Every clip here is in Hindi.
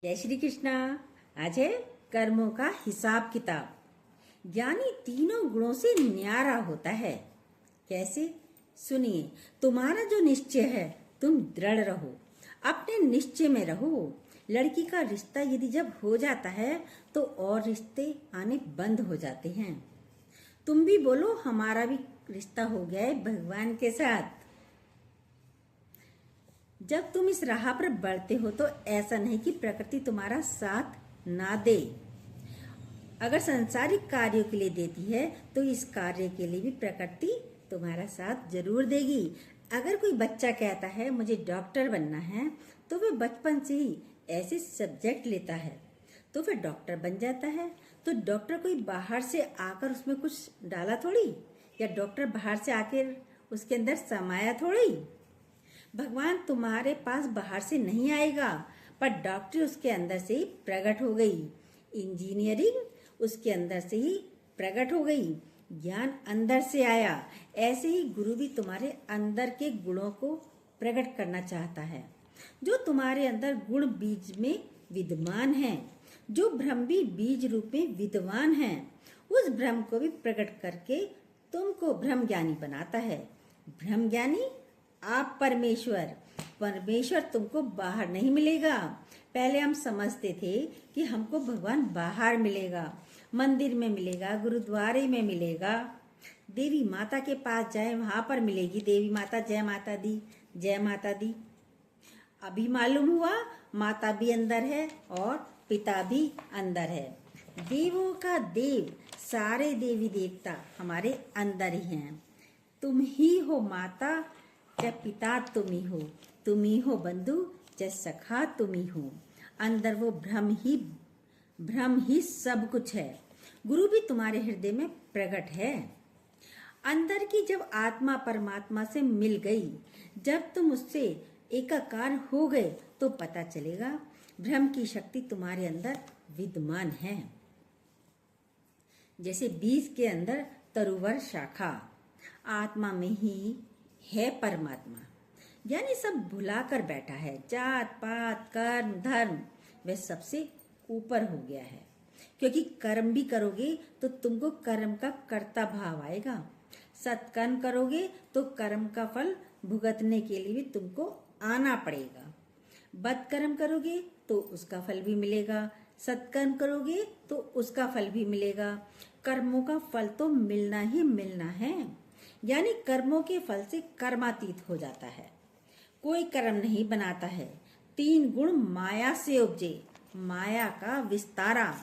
जय श्री कृष्णा। आज है कर्मों का हिसाब किताब। ज्ञानी तीनों गुणों से न्यारा होता है। कैसे? सुनिए। तुम्हारा जो निश्चय है तुम दृढ़ रहो, अपने निश्चय में रहो। लड़की का रिश्ता यदि जब हो जाता है तो और रिश्ते आने बंद हो जाते हैं। तुम भी बोलो हमारा भी रिश्ता हो गया है भगवान के साथ। जब तुम इस राह पर बढ़ते हो तो ऐसा नहीं कि प्रकृति तुम्हारा साथ ना दे। अगर संसारिक कार्यों के लिए देती है तो इस कार्य के लिए भी प्रकृति तुम्हारा साथ जरूर देगी। अगर कोई बच्चा कहता है मुझे डॉक्टर बनना है तो वह बचपन से ही ऐसे सब्जेक्ट लेता है तो फिर डॉक्टर बन जाता है। तो डॉक्टर कोई बाहर से आकर उसमें कुछ डाला थोड़ी, या डॉक्टर बाहर से आकर उसके अंदर समाया थोड़ी। भगवान तुम्हारे पास बाहर से नहीं आएगा, पर डॉक्टरी उसके अंदर से ही प्रकट हो गई, इंजीनियरिंग उसके अंदर से ही प्रकट हो गई, ज्ञान अंदर से आया। ऐसे ही गुरु भी तुम्हारे अंदर के गुणों को प्रकट करना चाहता है। जो तुम्हारे अंदर गुण बीज में विद्यमान है, जो ब्रह्म भी बीज रूप में विद्वान है, उस ब्रह्म को भी प्रकट करके तुमको ब्रह्म ज्ञानी बनाता है। ब्रह्म ज्ञानी आप परमेश्वर। परमेश्वर तुमको बाहर नहीं मिलेगा। पहले हम समझते थे कि हमको भगवान बाहर मिलेगा, मंदिर में मिलेगा, गुरुद्वारे में मिलेगा, देवी माता के पास जाए वहां पर मिलेगी देवी माता। जय माता दी, जय माता दी। अभी मालूम हुआ माता भी अंदर है और पिता भी अंदर है। देवों का देव, सारे देवी देवता हमारे अंदर ही हैं। तुम ही हो माता, चाहे पिता तुम ही हो बंधु, चाहे सखा तुम ही हो। अंदर वो भ्रम ही सब कुछ है। गुरु भी तुम्हारे हृदय में प्रकट है। अंदर की जब आत्मा परमात्मा से मिल गई, जब तुम उससे एकाकार हो गए तो पता चलेगा ब्रह्म की शक्ति तुम्हारे अंदर विद्यमान है। जैसे बीज के अंदर तरुवर शाखा, आत्मा में ही है परमात्मा। यानी सब भुलाकर बैठा है। जात पात कर्म धर्म वह सबसे ऊपर हो गया है। क्योंकि कर्म भी करोगे तो तुमको कर्म का कर्ता भाव आएगा। सत्कर्म करोगे तो कर्म का फल भुगतने के लिए भी तुमको आना पड़ेगा। बदकर्म करोगे तो उसका फल भी मिलेगा, सत्कर्म करोगे तो उसका फल भी मिलेगा। कर्मों का फल तो मिलना ही मिलना है। यानी कर्मों के फल से कर्मातीत हो जाता है। कोई कर्म नहीं बनाता है। तीन गुण माया से उपजे, माया का विस्तारा।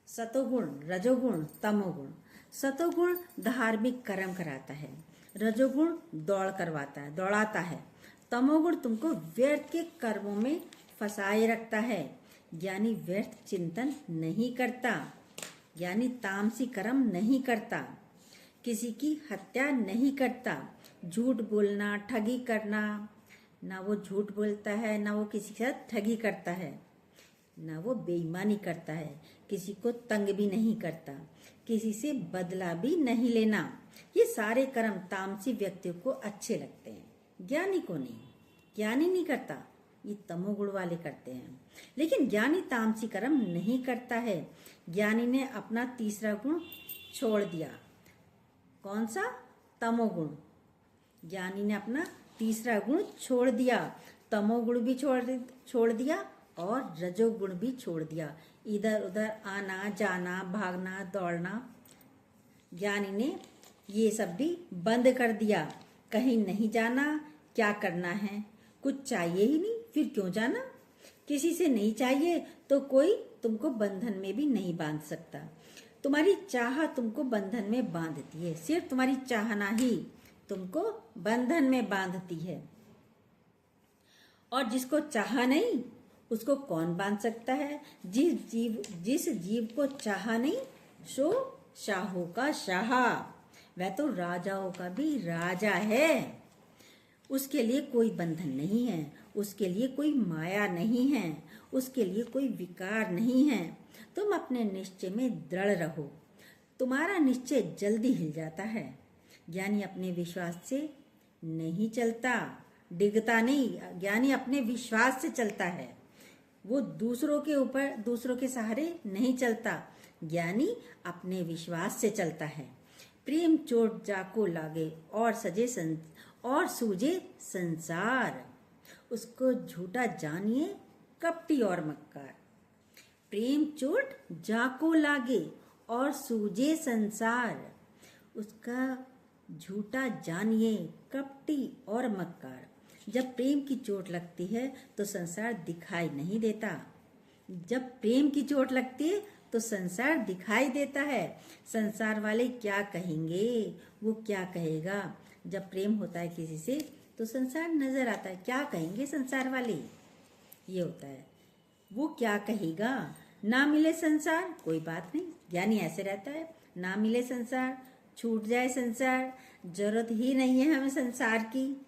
सतोगुण, रजोगुण, तमोगुण। सतोगुण धार्मिक कर्म कराता है, रजोगुण दौड़ाता है, तमोगुण तुमको व्यर्थ के कर्मों में फंसाए रखता है। यानी व्यर्थ चिंतन नहीं करता, यानी तामसी कर्म नहीं करता, किसी की हत्या नहीं करता, झूठ बोलना, ठगी करना, ना वो झूठ बोलता है, ना वो किसी के साथ ठगी करता है, ना वो बेईमानी करता है, किसी को तंग भी नहीं करता, किसी से बदला भी नहीं लेना। ये सारे कर्म तामसी व्यक्तियों को अच्छे लगते हैं, ज्ञानी को नहीं। ज्ञानी नहीं करता, ये तमोगुण वाले करते हैं। लेकिन ज्ञानी तामसी कर्म नहीं करता है। ज्ञानी ने अपना तीसरा गुण छोड़ दिया। कौन सा? तमोगुण। ज्ञानी ने अपना तीसरा गुण छोड़ दिया, तमोगुण भी छोड़ दिया और रजोगुण भी छोड़ दिया। इधर उधर आना जाना, भागना दौड़ना, ज्ञानी ने ये सब भी बंद कर दिया। कहीं नहीं जाना, क्या करना है, कुछ चाहिए ही नहीं, फिर क्यों जाना। किसी से नहीं चाहिए तो कोई तुमको बंधन में भी नहीं बांध सकता। तुम्हारी चाह तुमको बंधन में बांधती है। सिर्फ तुम्हारी चाहना ही तुमको बंधन में बांधती है। और जिसको चाह नहीं उसको कौन बांध सकता है। जिस जीव को चाह नहीं सो शाहों का शाह। वह तो राजाओं का भी राजा है। उसके लिए कोई बंधन नहीं है, उसके लिए कोई माया नहीं है, उसके लिए कोई विकार नहीं है। तुम अपने निश्चय में दृढ़ रहो। तुम्हारा निश्चय जल्दी हिल जाता है। ज्ञानी अपने विश्वास से नहीं चलता, डिगता नहीं। ज्ञानी अपने विश्वास से चलता है। वो दूसरों के ऊपर, दूसरों के सहारे नहीं चलता। ज्ञानी अपने विश्वास से चलता है। प्रेम चोट जाको लागे और सूझे संसार, उसको झूठा जानिए कपटी और मक्कार। प्रेम चोट जाको लागे और सूझे संसार, उसका झूठा जानिए कपटी और मक्कार। जब प्रेम की चोट लगती है तो संसार दिखाई नहीं देता। जब प्रेम की चोट लगती है तो संसार दिखाई देता है। संसार वाले क्या कहेंगे, वो क्या कहेगा। जब प्रेम होता है किसी से तो संसार नजर आता है, क्या कहेंगे संसार वाले, ये होता है। वो क्या कहेगा, ना मिले संसार कोई बात नहीं, ज्ञानी ऐसे रहता है। ना मिले संसार, छूट जाए संसार, जरूरत ही नहीं है हमें संसार की,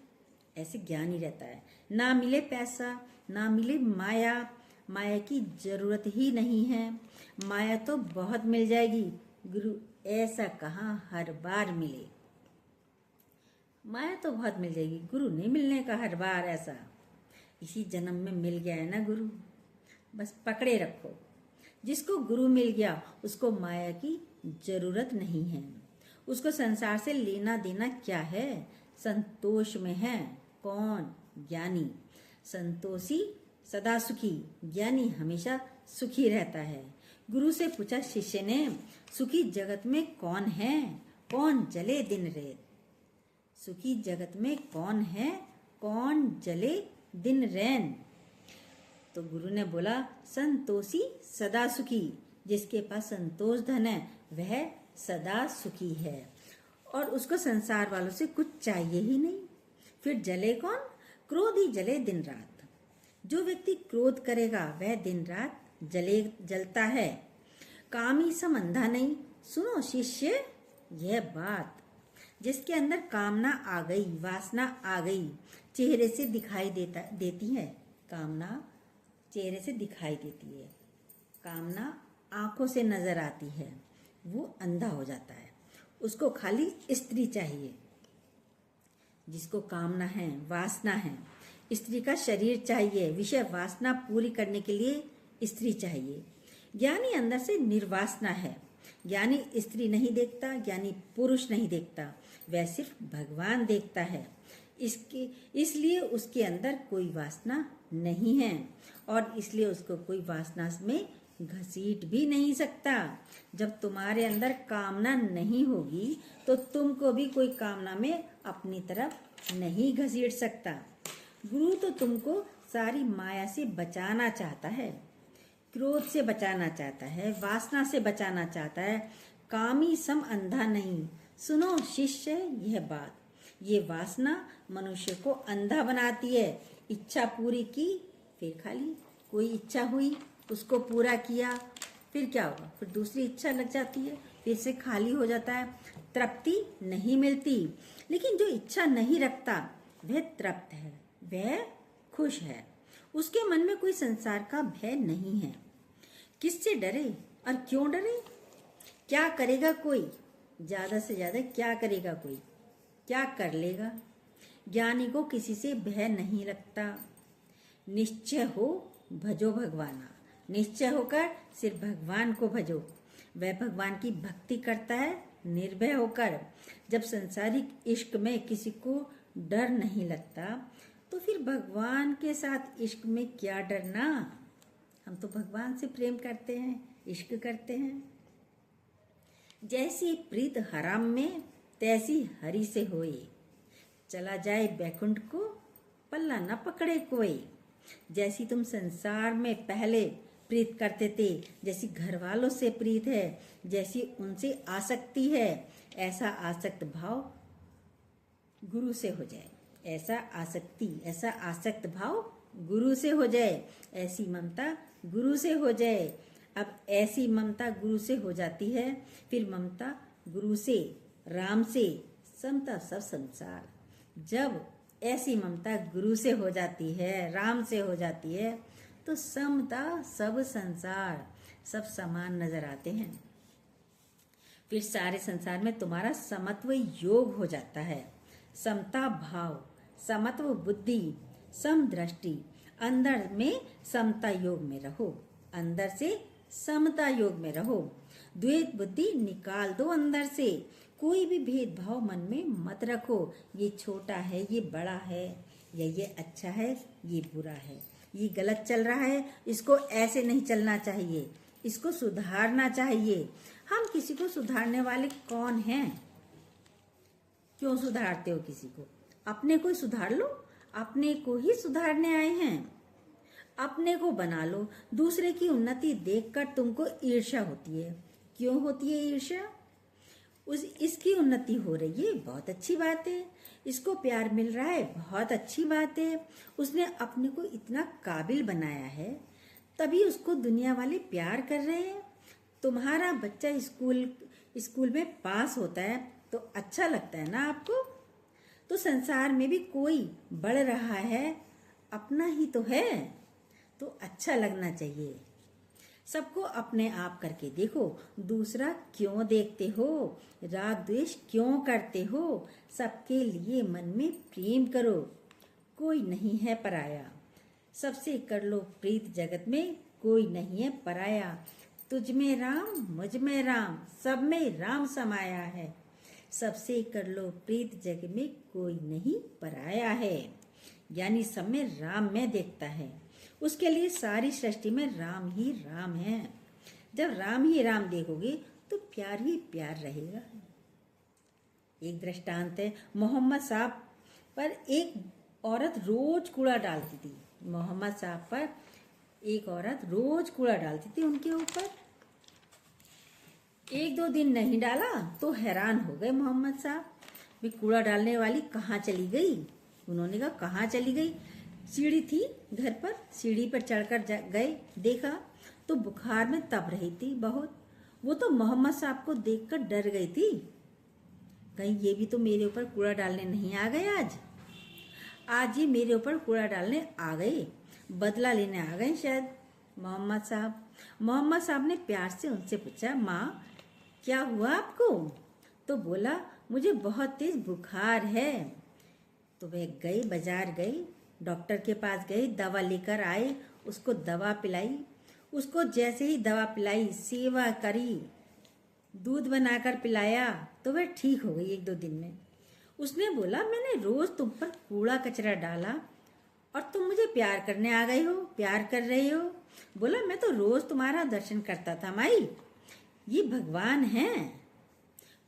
ऐसे ज्ञानी रहता है। ना मिले पैसा, ना मिले माया, माया की जरूरत ही नहीं है, माया तो बहुत मिल जाएगी। गुरु ऐसा कहाँ हर बार मिले, माया तो बहुत मिल जाएगी, गुरु नहीं मिलने का हर बार ऐसा। इसी जन्म में मिल गया है ना गुरु, बस पकड़े रखो। जिसको गुरु मिल गया उसको माया की जरूरत नहीं है, उसको संसार से लेना देना क्या है, संतोष में है। कौन? ज्ञानी। संतोषी सदा सुखी, ज्ञानी हमेशा सुखी रहता है। गुरु से पूछा शिष्य ने, सुखी जगत में कौन है, कौन जले दिन रेत। सुखी जगत में कौन है, कौन जले दिन रैन। तो गुरु ने बोला, संतोषी सदा सुखी, जिसके पास संतोष धन है वह सदा सुखी है और उसको संसार वालों से कुछ चाहिए ही नहीं। फिर जले कौन? क्रोध ही जले दिन रात। जो व्यक्ति क्रोध करेगा वह दिन रात जलता है। कामी सम अंधा नहीं, सुनो शिष्य यह बात। जिसके अंदर कामना आ गई, वासना आ गई, चेहरे से दिखाई देती है। कामना चेहरे से दिखाई देती है, कामना आंखों से नजर आती है, वो अंधा हो जाता है। उसको खाली स्त्री चाहिए। जिसको कामना है, वासना है, स्त्री का शरीर चाहिए, विषय वासना पूरी करने के लिए स्त्री चाहिए। ज्ञानी अंदर से निर्वासना है। ज्ञानी स्त्री नहीं देखता, ज्ञानी पुरुष नहीं देखता, वह सिर्फ भगवान देखता है। इसलिए उसके अंदर कोई वासना नहीं है और इसलिए उसको कोई वासना में घसीट भी नहीं सकता। जब तुम्हारे अंदर कामना नहीं होगी तो तुमको भी कोई कामना में अपनी तरफ नहीं घसीट सकता। गुरु तो तुमको सारी माया से बचाना चाहता है, क्रोध से बचाना चाहता है, वासना से बचाना चाहता है। कामी सम अंधा नहीं, सुनो शिष्य यह बात। ये वासना मनुष्य को अंधा बनाती है। इच्छा पूरी की, फिर खाली कोई इच्छा हुई, उसको पूरा किया, फिर क्या होगा, फिर दूसरी इच्छा लग जाती है, फिर से खाली हो जाता है, तृप्ति नहीं मिलती। लेकिन जो इच्छा नहीं रखता वह तृप्त है, वह खुश है। उसके मन में कोई संसार का भय नहीं है। किससे डरे और क्यों डरे? क्या करेगा कोई, ज्यादा से ज्यादा क्या करेगा कोई, क्या कर लेगा। ज्ञानी को किसी से भय नहीं लगता। निश्चय हो भजो भगवाना, निश्चय होकर सिर्फ भगवान को भजो। वह भगवान की भक्ति करता है निर्भय होकर। जब संसारिक इश्क में किसी को डर नहीं लगता तो फिर भगवान के साथ इश्क में क्या डरना। हम तो भगवान से प्रेम करते हैं, इश्क करते हैं। जैसी प्रीत हराम में तैसी हरि से होए, चला जाए बैकुंठ को पल्ला न पकड़े कोई। जैसी तुम संसार में पहले प्रीत करते थे, जैसी घर वालों से प्रीत है, जैसी उनसे आसक्ति है, ऐसा आसक्त भाव गुरु से हो जाए। ऐसा आसक्त भाव गुरु से हो जाए। ऐसी ममता गुरु से हो जाए। अब ऐसी ममता गुरु से हो जाती है, फिर ममता गुरु से, राम से, समता सब संसार। जब ऐसी ममता गुरु से हो जाती है, राम से हो जाती है, तो समता सब संसार, सब समान नजर आते हैं। फिर सारे संसार में तुम्हारा समत्व योग हो जाता है। समता भाव, समत्व बुद्धि, समदृष्टि, अंदर में समता योग में रहो, अंदर से समता योग में रहो। द्वैत बुद्धि निकाल दो अंदर से। कोई भी भेदभाव मन में मत रखो, ये छोटा है, ये बड़ा है, या ये अच्छा है, ये बुरा है, ये गलत चल रहा है, इसको ऐसे नहीं चलना चाहिए, इसको सुधारना चाहिए। हम किसी को सुधारने वाले कौन हैं? क्यों सुधारते हो किसी को? अपने को ही सुधार लो, अपने को ही सुधारने आए हैं। अपने को बना लो। दूसरे की उन्नति देखकर तुमको ईर्ष्या होती है। क्यों होती है ईर्ष्या? इसकी उन्नति हो रही है, बहुत अच्छी बात है। इसको प्यार मिल रहा है, बहुत अच्छी बात है। उसने अपने को इतना काबिल बनाया है, तभी उसको दुनिया वाले प्यार कर रहे हैं। तुम्हारा बच्चा स्कूल में पास होता है तो अच्छा लगता है ना आपको? तो संसार में भी कोई बढ़ रहा है, अपना ही तो है, तो अच्छा लगना चाहिए। सबको अपने आप करके देखो। दूसरा क्यों देखते हो? राग द्वेष क्यों करते हो? सबके लिए मन में प्रेम करो। कोई नहीं है पराया, सबसे कर लो प्रीत। जगत में कोई नहीं है पराया। तुझ में राम, मुझ में राम, सब में राम समाया है। सबसे कर लो प्रीत, जग में कोई नहीं पराया है। यानी सब में राम में देखता है। उसके लिए सारी सृष्टि में राम ही राम है। जब राम ही राम देखोगे तो प्यार ही प्यार रहेगा। एक दृष्टांत है, मोहम्मद साहब पर एक औरत रोज कूड़ा डालती थी। मोहम्मद साहब पर एक औरत रोज कूड़ा डालती थी उनके ऊपर। एक दो दिन नहीं डाला तो हैरान हो गए मोहम्मद साहब, भी कूड़ा डालने वाली कहाँ चली गई? उन्होंने कहा कहाँ चली गई? सीढ़ी थी घर पर, सीढ़ी पर चढ़कर गए, देखा तो बुखार में तप रही थी बहुत। वो तो मोहम्मद साहब को देखकर डर गई थी, कहीं ये भी तो मेरे ऊपर कूड़ा डालने नहीं आ गए आज ये मेरे ऊपर कूड़ा डालने आ गए, बदला लेने आ गए शायद मोहम्मद साहब ने प्यार से उनसे पूछा, माँ क्या हुआ आपको? तो बोला मुझे बहुत तेज बुखार है। तो वह गई, बाजार गई, डॉक्टर के पास गई, दवा लेकर आए, उसको दवा पिलाई। उसको जैसे ही दवा पिलाई, सेवा करी, दूध बनाकर पिलाया तो वह ठीक हो गई एक दो दिन में। उसने बोला मैंने रोज तुम पर कूड़ा कचरा डाला और तुम मुझे प्यार करने आ गई हो, प्यार कर रही हो। बोला मैं तो रोज तुम्हारा दर्शन करता था माई, ये भगवान हैं,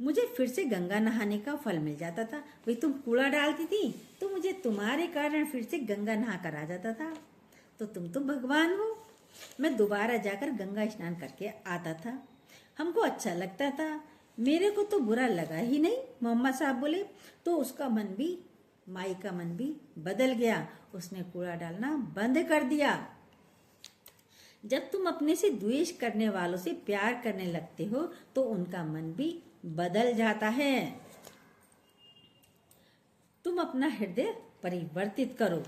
मुझे फिर से गंगा नहाने का फल मिल जाता था। भाई तुम कूड़ा डालती थी तो मुझे तुम्हारे कारण फिर से गंगा नहा कर आ जाता था, तो तुम तो भगवान हो। मैं दोबारा जाकर गंगा स्नान करके आता था, हमको अच्छा लगता था, मेरे को तो बुरा लगा ही नहीं। मोहम्मद साहब बोले तो उसका मन भी, माई का मन भी बदल गया, उसने कूड़ा डालना बंद कर दिया। जब तुम अपने से द्वेष करने वालों से प्यार करने लगते हो तो उनका मन भी बदल जाता है। तुम अपना हृदय परिवर्तित करो।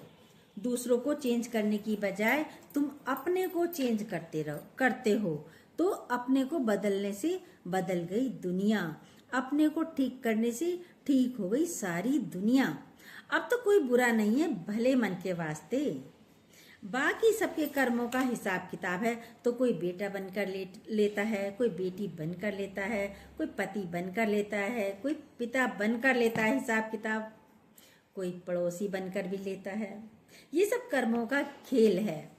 दूसरों को चेंज करने की बजाय तुम अपने को चेंज करते हो तो अपने को बदलने से बदल गई दुनिया, अपने को ठीक करने से ठीक हो गई सारी दुनिया। अब तो कोई बुरा नहीं है भले मन के वास्ते। बाकी सबके कर्मों का हिसाब किताब है, तो कोई बेटा बनकर लेता है, कोई बेटी बनकर लेता है, कोई पति बनकर लेता है, कोई पिता बनकर लेता है हिसाब किताब, कोई पड़ोसी बनकर भी लेता है। ये सब कर्मों का खेल है।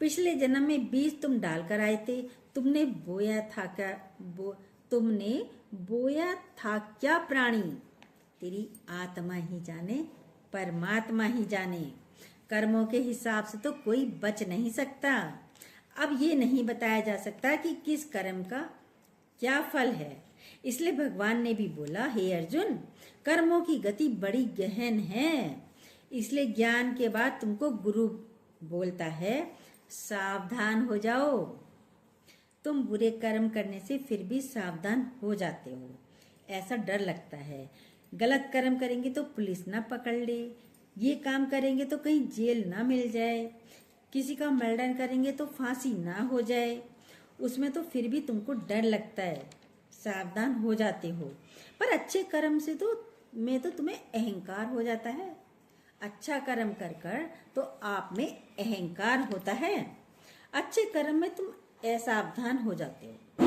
पिछले जन्म में बीज तुम डालकर आए थे, तुमने बोया था क्या प्राणी? तेरी आत्मा ही जाने, परमात्मा ही जाने। कर्मों के हिसाब से तो कोई बच नहीं सकता। अब ये नहीं बताया जा सकता कि किस कर्म का क्या फल है। इसलिए भगवान ने भी बोला, हे अर्जुन, कर्मों की गति बड़ी गहन है। इसलिए ज्ञान के बाद तुमको गुरु बोलता है, सावधान हो जाओ। तुम बुरे कर्म करने से फिर भी सावधान हो जाते हो, ऐसा डर लगता है। गलत कर्म करेंगे तो पुलिस ना पकड़ ले, ये काम करेंगे तो कहीं जेल ना मिल जाए, किसी का मर्डर करेंगे तो फांसी ना हो जाए, उसमें तो फिर भी तुमको डर लगता है, सावधान हो जाते हो। पर अच्छे कर्म से तो तुम्हें अहंकार हो जाता है। अच्छा कर्म कर कर तो आप में अहंकार होता है। अच्छे कर्म में तुम असावधान हो जाते हो,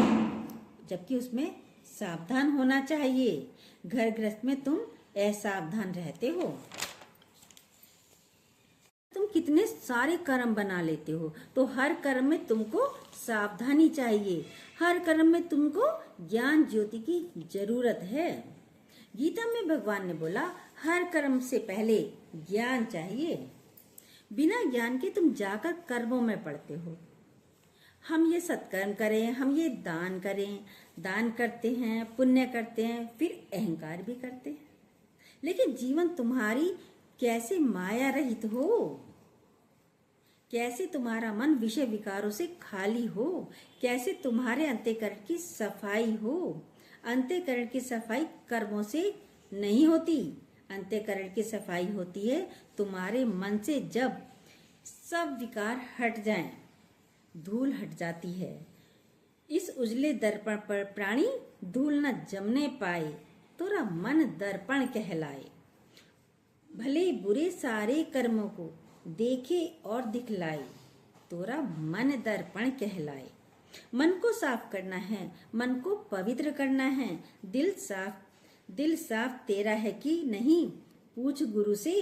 जबकि उसमें सावधान होना चाहिए। घर गृहस्थ में तुम असावधान रहते हो। तुम कितने सारे कर्म बना लेते हो, तो हर कर्म में तुमको सावधानी चाहिए। हर कर्म में तुमको ज्ञान ज्योति की जरूरत है। गीता में भगवान ने बोला, हर कर्म से पहले ज्ञान चाहिए। बिना ज्ञान के तुम जाकर कर्मों में पड़ते हो। हम ये सत्कर्म करें, हम ये दान करें, दान करते हैं, पुण्य करते हैं, फिर अहंकार भी करते हैं। लेकिन जीवन तुम्हारी कैसे माया रहित हो, कैसे तुम्हारा मन विषय विकारों से खाली हो, कैसे तुम्हारे अंतःकरण की सफाई हो। अंतःकरण की सफाई कर्मों से नहीं होती। अंतःकरण की सफाई होती है तुम्हारे मन से। जब सब विकार हट जाएं, धूल हट जाती है। इस उजले दर्पण पर प्राणी धूल न जमने पाए, तोरा मन दर्पण कहलाए। भले बुरे सारे कर्मों को देखे और दिखलाए, तोरा मन दर्पण कहलाए। मन को साफ करना है, मन को पवित्र करना है। दिल साफ तेरा है कि नहीं, पूछ गुरु से।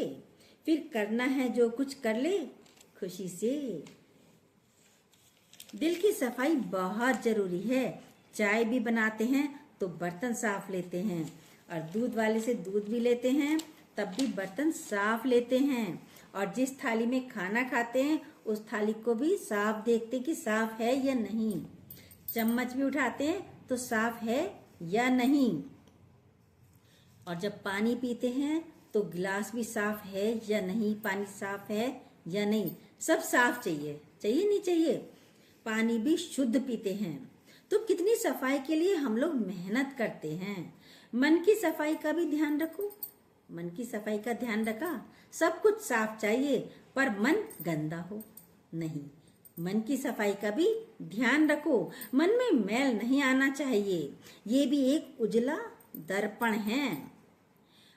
फिर करना है जो कुछ कर ले खुशी से। दिल की सफाई बहुत जरूरी है। चाय भी बनाते हैं तो बर्तन साफ लेते हैं, और दूध वाले से दूध भी लेते हैं तब भी बर्तन साफ लेते हैं। और जिस थाली में खाना खाते हैं उस थाली को भी साफ देखते कि साफ है या नहीं। चम्मच भी उठाते हैं तो साफ है या नहीं। और जब पानी पीते हैं तो गिलास भी साफ है या नहीं, पानी साफ है या नहीं। सब साफ चाहिए, चाहिए नहीं चाहिए। पानी भी शुद्ध पीते हैं। तो कितनी सफाई के लिए हम लोग मेहनत करते हैं। मन की सफाई का भी ध्यान रखो। मन की सफाई का ध्यान रखा। सब कुछ साफ चाहिए पर मन गंदा हो नहीं। मन की सफाई का भी ध्यान रखो। मन में मैल नहीं आना चाहिए। ये भी एक उजला दर्पण है।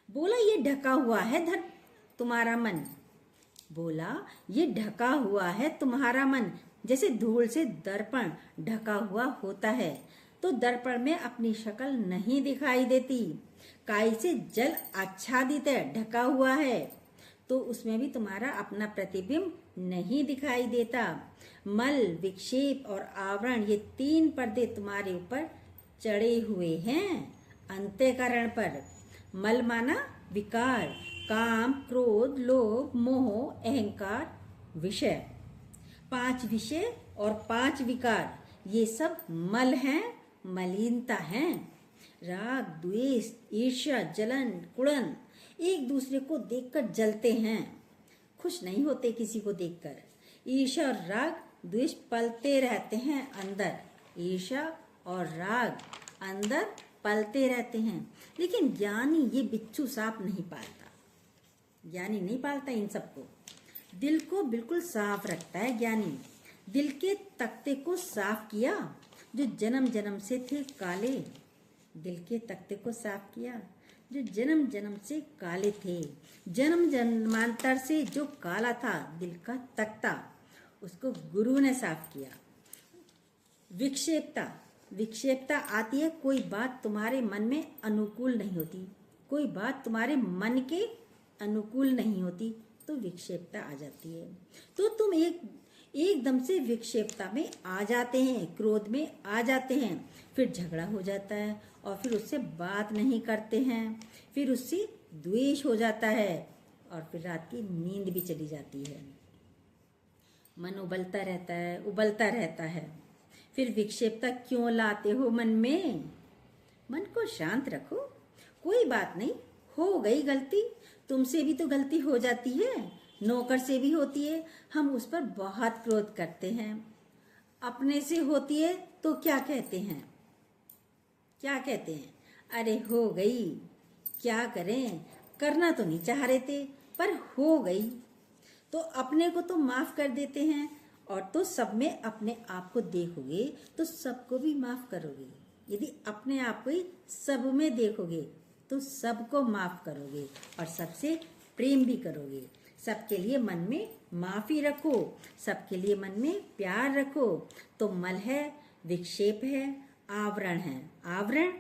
बोला ये ढका हुआ है तुम्हारा मन। बोला ये ढका हुआ है तुम्हारा मन। जैसे धूल से दर्पण ढका हुआ होता है तो दर्पण में अपनी शक्ल नहीं दिखाई देती। काई से जल आच्छादित है, ढका हुआ है, तो उसमें भी तुम्हारा अपना प्रतिबिंब नहीं दिखाई देता। मल, विक्षेप और आवरण, ये 3 पर्दे तुम्हारे ऊपर चढ़े हुए हैं अंतःकरण पर। मल माना विकार, काम, क्रोध, लोभ, मोह, अहंकार, विषय। 5 विषय और 5 विकार, ये सब मल हैं, मलिनता हैं। राग, द्वेष, ईर्ष्या, जलन, कुड़न, एक दूसरे को देखकर जलते हैं, खुश नहीं होते किसी को देखकर। ईर्ष्या और राग द्वेष पलते रहते हैं अंदर। ईर्ष्या और राग अंदर पलते रहते हैं। लेकिन ज्ञानी ये बिच्छू सांप नहीं पालता। ज्ञानी नहीं पालता इन सबको। दिल को बिल्कुल साफ रखता है ज्ञानी। दिल के तख्ते को साफ किया जो जन्म जन्म से थे काले। दिल के तख्ते को साफ किया जो जन्म जन्म से काले थे। जन्म जन्मांतर से जो काला था दिल का तख्ता, उसको गुरु ने साफ किया। विक्षेपता, विक्षेपता आती है, कोई बात तुम्हारे मन में अनुकूल नहीं होती, कोई बात तुम्हारे मन के अनुकूल नहीं होती तो विक्षेपता आ जाती है। तो तुम एकदम से विक्षेपता में आ जाते हैं, क्रोध में आ जाते हैं, फिर झगड़ा हो जाता है और फिर उससे बात नहीं करते हैं, फिर उससे द्वेष हो जाता है और फिर रात की नींद भी चली जाती है। मन उबलता रहता है, उबलता रहता है। फिर विक्षेपता क्यों लाते हो मन में? मन को शांत रखो, कोई बात नहीं, हो गई गलती, तुमसे भी तो गलती हो जाती है, नौकर से भी होती है, हम उस पर बहुत क्रोध करते हैं। अपने से होती है तो क्या कहते हैं? क्या कहते हैं? अरे हो गई, क्या करें, करना तो नहीं चाह रहे थे पर हो गई। तो अपने को तो माफ कर देते हैं, और तो सब में अपने आप को देखोगे तो सबको भी माफ करोगे। यदि अपने आप को ही सब में देखोगे तो सबको माफ करोगे और सबसे प्रेम भी करोगे। सबके लिए मन में माफी रखो, सबके लिए मन में प्यार रखो। तो मल है, विक्षेप है, आवरण है। आवरण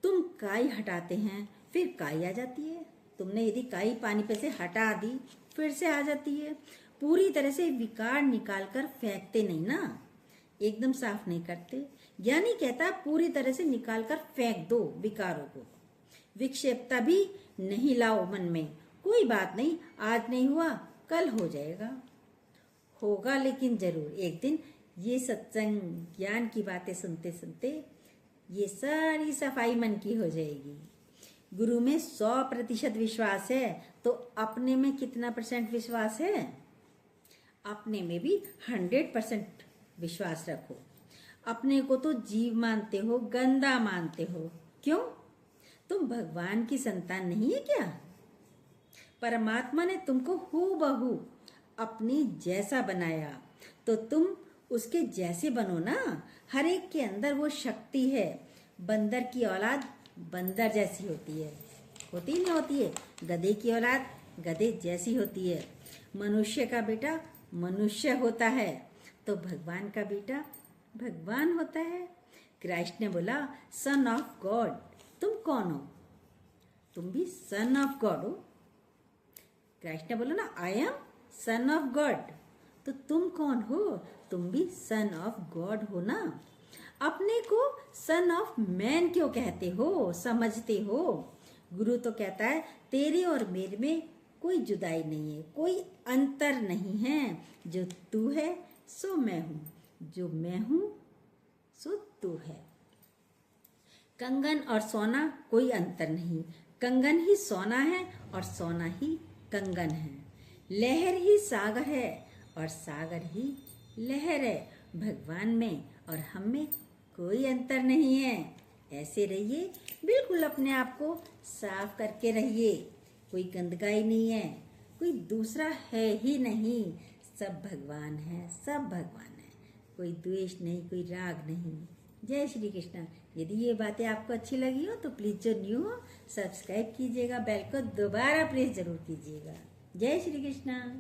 तुम काई हटाते हैं, फिर काई आ जाती है। तुमने यदि काई पानी पे से हटा दी, फिर से आ जाती है। पूरी तरह से विकार निकाल कर फेंकते नहीं ना, एकदम साफ नहीं करते। ज्ञानी कहता पूरी तरह से निकाल कर फेंक दो विकारों को। विक्षेपता भी नहीं लाओ मन में। कोई बात नहीं, आज नहीं हुआ कल हो जाएगा। होगा लेकिन जरूर एक दिन। ये सत्संग ज्ञान की बातें सुनते सुनते ये सारी सफाई मन की हो जाएगी। गुरु में 100% विश्वास है, तो अपने में कितना % विश्वास है? अपने में भी 100% विश्वास रखो। अपने को तो जीव मानते हो, गंदा मानते हो। क्यों? तुम भगवान की संतान नहीं है क्या? परमात्मा ने तुमको हूबहू अपनी जैसा बनाया, तो तुम उसके जैसे बनो ना। हर एक के अंदर वो शक्ति है। बंदर की औलाद बंदर जैसी होती है, होती नहीं होती है? गधे की औलाद गधे जैसी होती है। मनुष्य का बेटा मनुष्य होता है, तो भगवान का बेटा भगवान होता है। क्राइस्ट ने बोला सन ऑफ गॉड। तुम कौन हो? तुम भी सन ऑफ गॉड हो। क्राइस्ट ने बोला ना I am son of God, तो तुम कौन हो? तुम भी सन ऑफ गॉड हो ना। अपने को सन ऑफ मैन क्यों कहते हो, समझते हो? गुरु तो कहता है तेरे और मेरे में कोई जुदाई नहीं है, कोई अंतर नहीं है। जो तू है सो मैं हूं, जो मैं हूं सो तू है। कंगन और सोना कोई अंतर नहीं। कंगन ही सोना है और सोना ही कंगन है। लहर ही सागर है और सागर ही लहर है। भगवान में और हम में कोई अंतर नहीं है। ऐसे रहिए, बिल्कुल अपने आप को साफ करके रहिए। कोई गंदगाई नहीं है, कोई दूसरा है ही नहीं। सब भगवान है, सब भगवान है। कोई द्वेष नहीं, कोई राग नहीं। जय श्री कृष्ण। यदि ये बातें आपको अच्छी लगी हो तो प्लीज जो न्यू हो सब्सक्राइब कीजिएगा, बेल को दोबारा प्रेस जरूर कीजिएगा। जय श्री कृष्ण।